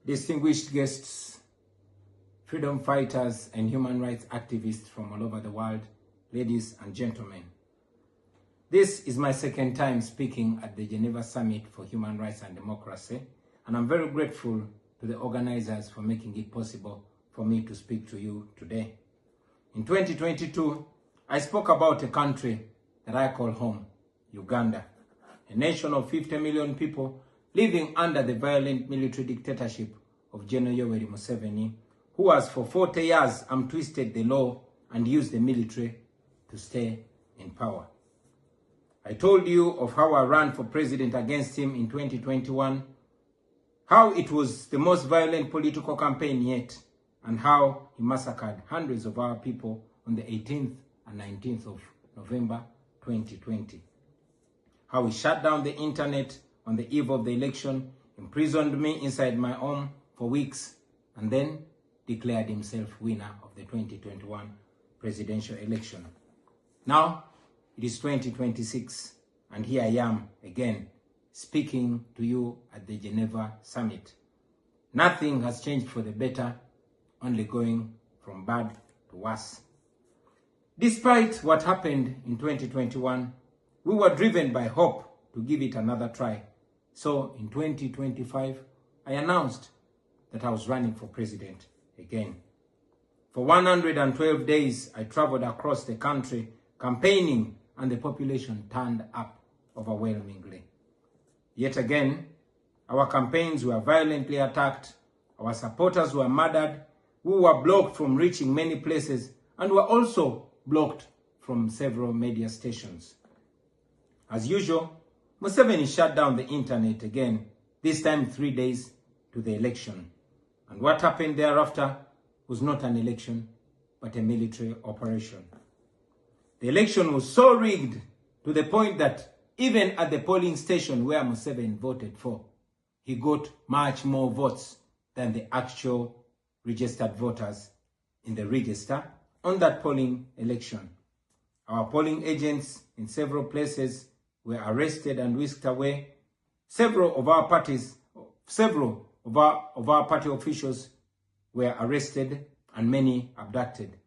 distinguished guests, freedom fighters and human rights activists from all over the world, ladies and gentlemen. This is my second time speaking at the Geneva Summit for Human Rights and Democracy, and I'm very grateful to the organizers for making it possible for me to speak to you today. In 2022, I spoke about a country that I call home, Uganda, a nation of 50 million people living under the violent military dictatorship of General Yoweri Museveni, who has for 40 years twisted the law and used the military to stay in power. I told you of how I ran for president against him in 2021, how it was the most violent political campaign yet, and how he massacred hundreds of our people on the 18th and 19th of November 2020. How he shut down the internet on the eve of the election, imprisoned me inside my home for weeks, and then declared himself winner of the 2021 presidential election. Now, it is 2026, and here I am again, speaking to you at the Geneva Summit. Nothing has changed for the better, only going from bad to worse. Despite what happened in 2021, we were driven by hope to give it another try. So in 2025, I announced that I was running for president again. For 112 days, I traveled across the country campaigning, and the population turned up overwhelmingly. Yet again, our campaigns were violently attacked, our supporters were murdered, we were blocked from reaching many places, and were also blocked from several media stations. As usual, Museveni shut down the internet again, this time 3 days to the election. And what happened thereafter was not an election, but a military operation. The election was so rigged to the point that even at the polling station where Museveni voted for, he got much more votes than the actual registered voters in the register on that polling election. Our polling agents in several places were arrested and whisked away. Several of our party officials were arrested and many abducted.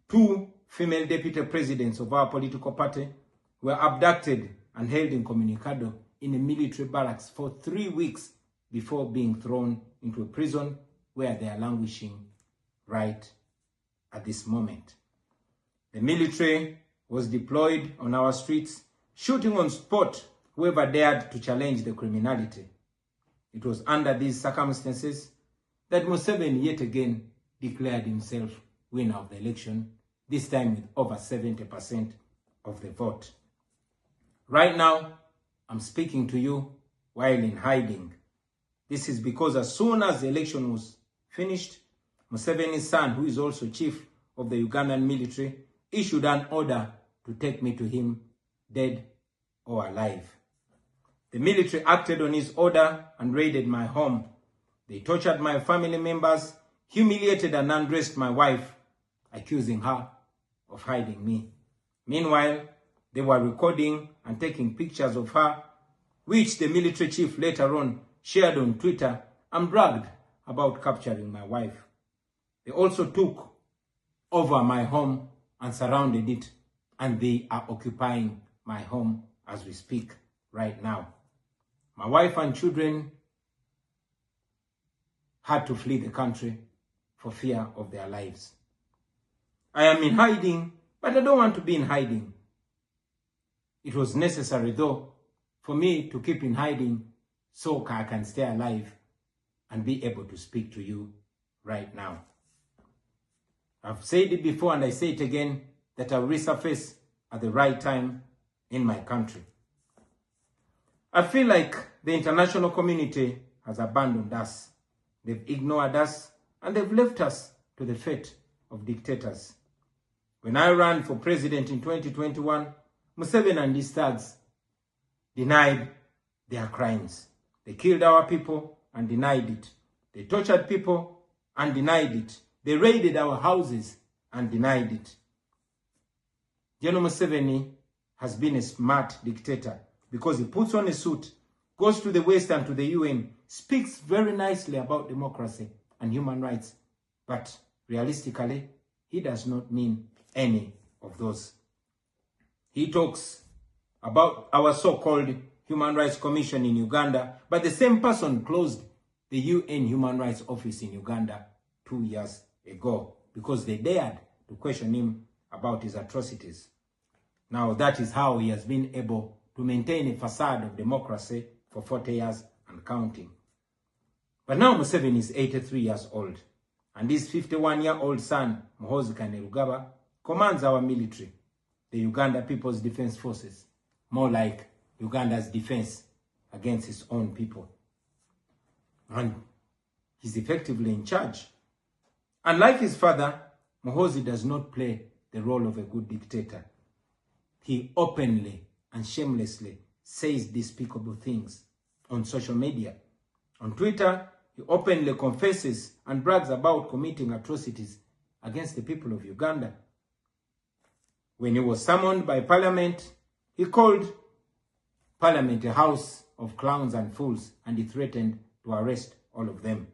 2 female deputy presidents of our political party were abducted and held incommunicado in a military barracks for 3 weeks before being thrown into a prison where they are languishing right at this moment. The military was deployed on our streets, shooting on spot whoever dared to challenge the criminality. It was under these circumstances that Museveni yet again declared himself winner of the election, this time with over 70% of the vote. Right now, I'm speaking to you while in hiding. This is because as soon as the election was finished, Museveni's son, who is also chief of the Ugandan military, issued an order to take me to him, dead or alive. The military acted on his order and raided my home. They tortured my family members, humiliated and undressed my wife, accusing her of hiding me. Meanwhile, they were recording and taking pictures of her, which the military chief later on shared on Twitter and bragged about capturing my wife. They also took over my home and surrounded it, and they are occupying my home as we speak right now. My wife and children had to flee the country for fear of their lives. I am in hiding, but I don't want to be in hiding. It was necessary, though, for me to keep in hiding so I can stay alive and be able to speak to you right now. I've said it before and I say it again, that I'll resurface at the right time in my country. I feel like the international community has abandoned us. They've ignored us and they've left us to the fate of dictators. When I ran for president in 2021, Museveni and his thugs denied their crimes. They killed our people and denied it. They tortured people and denied it. They raided our houses and denied it. General Museveni has been a smart dictator because he puts on a suit, goes to the West and to the UN, speaks very nicely about democracy and human rights, but realistically, he does not mean any of those. He talks about our so-called Human Rights Commission in Uganda, but the same person closed the UN Human Rights Office in Uganda 2 years ago because they dared to question him about his atrocities. Now that is how he has been able to maintain a facade of democracy for 40 years and counting. But now Museveni is 83 years old, and his 51-year-old son, Muhoozi Kainerugaba, commands our military, the Uganda People's Defense Forces, more like Uganda's defense against its own people. And he's effectively in charge. Unlike his father, Muhoozi does not play the role of a good dictator. He openly and shamelessly says despicable things on social media. On Twitter, he openly confesses and brags about committing atrocities against the people of Uganda. When he was summoned by Parliament, he called Parliament a house of clowns and fools, and he threatened to arrest all of them.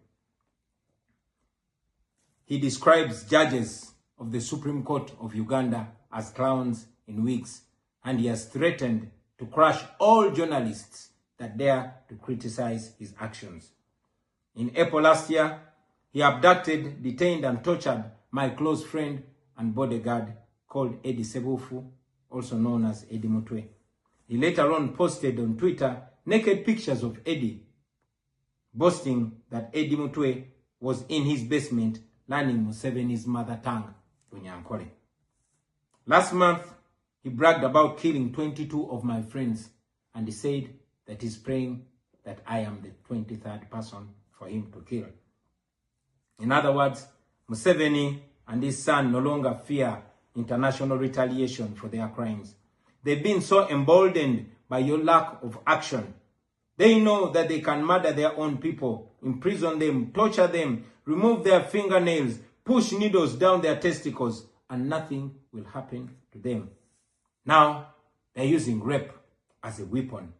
He describes judges of the Supreme Court of Uganda as clowns in wigs, and he has threatened to crush all journalists that dare to criticize his actions. In April last year, he abducted, detained, and tortured my close friend and bodyguard called Eddie Sebufu, also known as Eddie Mutwe. He later on posted on Twitter naked pictures of Eddie, boasting that Eddie Mutwe was in his basement learning Museveni's mother tongue, Bunyankole. Last month, he bragged about killing 22 of my friends, and he said that he's praying that I am the 23rd person for him to kill. In other words, Museveni and his son no longer fear international retaliation for their crimes. They've been so emboldened by your lack of action. They know that they can murder their own people, imprison them, torture them, remove their fingernails, push needles down their testicles, and nothing will happen to them. Now, they're using rape as a weapon.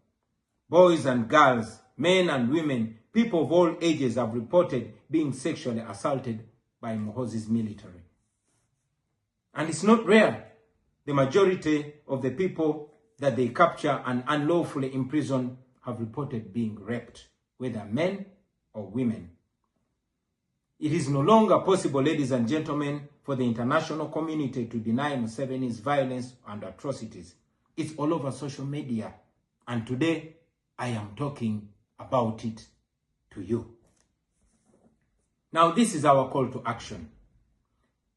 Boys and girls, men and women, people of all ages have reported being sexually assaulted by Muhoozi's military. And it's not rare. The majority of the people that they capture and unlawfully imprison have reported being raped, whether men or women. It is no longer possible, ladies and gentlemen, for the international community to deny Museveni's violence and atrocities. It's all over social media. And today, I am talking about it to you. Now, this is our call to action.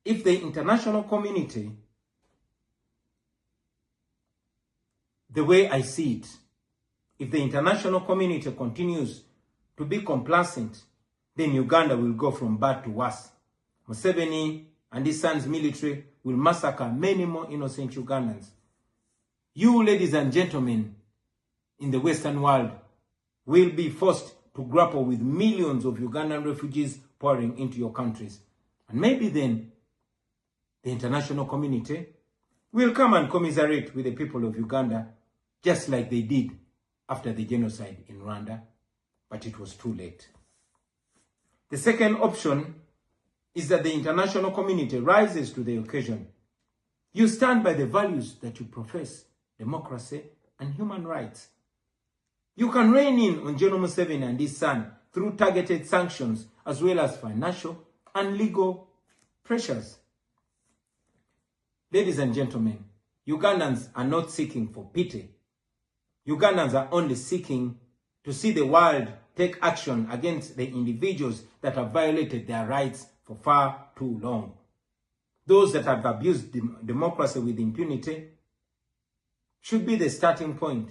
If the international community, the way I see it, if the international community continues to be complacent, then Uganda will go from bad to worse. Museveni and his son's military will massacre many more innocent Ugandans. You, ladies and gentlemen, in the Western world, will be forced to grapple with millions of Ugandan refugees pouring into your countries. And maybe then, the international community will come and commiserate with the people of Uganda, just like they did after the genocide in Rwanda, but it was too late. The second option is that the international community rises to the occasion. You stand by the values that you profess, democracy and human rights. You can rein in on General Museveni and his son through targeted sanctions as well as financial and legal pressures. Ladies and gentlemen, Ugandans are not seeking for pity. Ugandans are only seeking to see the world take action against the individuals that have violated their rights for far too long. Those that have abused democracy with impunity should be the starting point.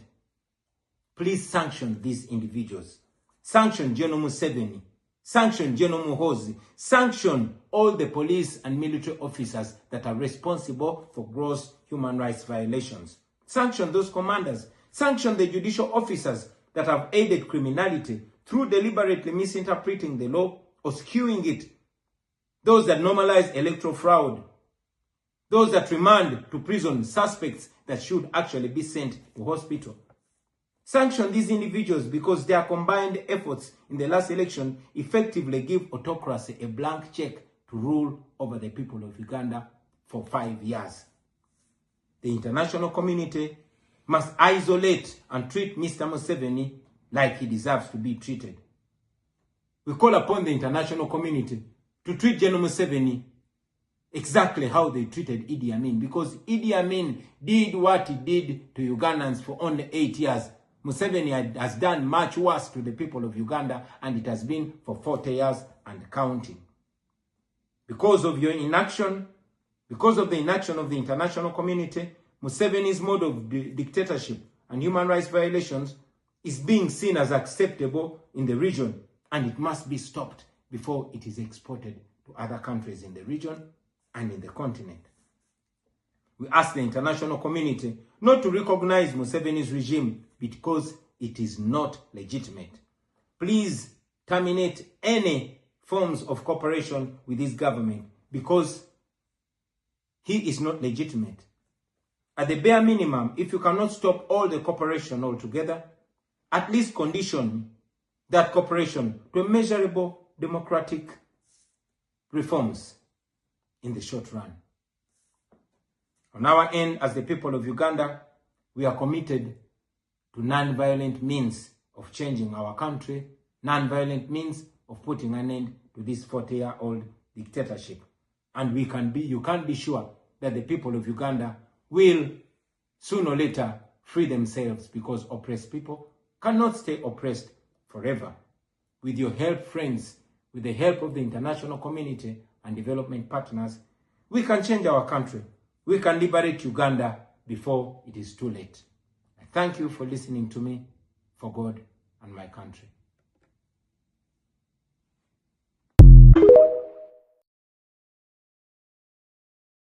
Please sanction these individuals. Sanction General Museveni. Sanction General Muhoozi. Sanction all the police and military officers that are responsible for gross human rights violations. Sanction those commanders. Sanction the judicial officers that have aided criminality through deliberately misinterpreting the law or skewing it. Those that normalize electoral fraud. Those that remand to prison suspects that should actually be sent to hospital. Sanction these individuals because their combined efforts in the last election effectively give autocracy a blank check to rule over the people of Uganda for 5 years. The international community must isolate and treat Mr. Museveni like he deserves to be treated. We call upon the international community to treat General Museveni exactly how they treated Idi Amin, because Idi Amin did what he did to Ugandans for only 8 years. Museveni has done much worse to the people of Uganda, and it has been for 40 years and counting. Because of your inaction, because of the inaction of the international community, Museveni's mode of dictatorship and human rights violations is being seen as acceptable in the region, and it must be stopped before it is exported to other countries in the region and in the continent. We ask the international community not to recognize Museveni's regime because it is not legitimate. Please terminate any forms of cooperation with this government because he is not legitimate. At the bare minimum, if you cannot stop all the cooperation altogether, at least condition that cooperation to measurable democratic reforms in the short run. On our end, as the people of Uganda, we are committed to non-violent means of changing our country, non-violent means of putting an end to this 40-year-old dictatorship. And you can be sure that the people of Uganda will sooner or later free themselves, because oppressed people cannot stay oppressed forever. With your help, friends, with the help of the international community and development partners, we can change our country. We can liberate Uganda before it is too late. I thank you for listening to me, for God and my country.